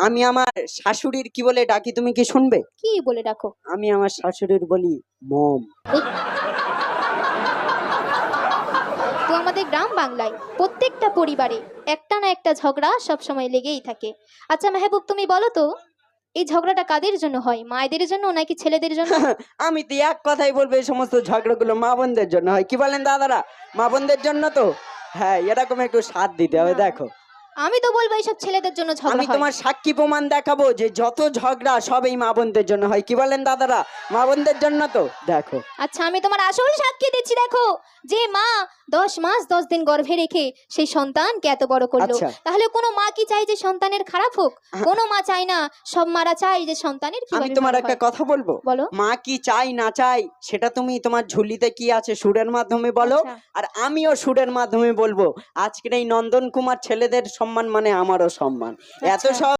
আমি আমার শাশুড়ির কি বলে ডাকি, তুমি কি শুনবে? কি বলে ডাকো? আমি আমার শাশুড়ির বলি মম। তো আমাদের গ্রাম বাংলায় প্রত্যেকটা পরিবারে একটা না একটা ঝগড়া সব সময় লেগেই থাকে। আচ্ছা মেহবুব, তুমি বলো তো, এই ঝগড়াটা কাদের জন্য হয়? মায়েদের জন্য নাকি ছেলেদের জন্য? আমি তো এক কথাই বলবো, এই সমস্ত ঝগড়াগুলো মা বোনদের জন্য হয়। কি বলেন দাদারা? মা বোনদের জন্য তো। হ্যাঁ, এরকম একটু সাথ দিতে হবে। না, দেখো, আমি তো বলবো এইসব ছেলেদের জন্য আমি ঝগড়া হয়। তোমার সাক্ষী প্রমাণ দেখাবো যে যত ঝগড়া সব এই মা বোনদের জন্য হয়। কি বলেন দাদারা? মা বোনদের জন্য তো। দেখো, আচ্ছা, আমি তোমার আসল সাক্ষী দিচ্ছি। দেখো, যে মা 10 মাস 10 দিন গর্ভে রেখে সেই সন্তানকে এত বড় করলো, আচ্ছা। তাহলে কোনো মা কি চায় যে সন্তানের খারাপ হোক? কোনো মা চায় না। সব মারা চায় যে সন্তানের আমি কিভাবে তোমার ভালো একটা হয়। কথা বলবো। বলো। মা কি চাই না চাই সেটা তুমি তোমার ঝুলিতে কি আছে সুরের মাধ্যমে বলো। আচ্ছা। আর আমিও সুরের মাধ্যমে বলবো। আজকের এই নন্দন কুমার ছেলেদের সম্মান মানে আমারও সম্মান। এত আচ্ছা। সব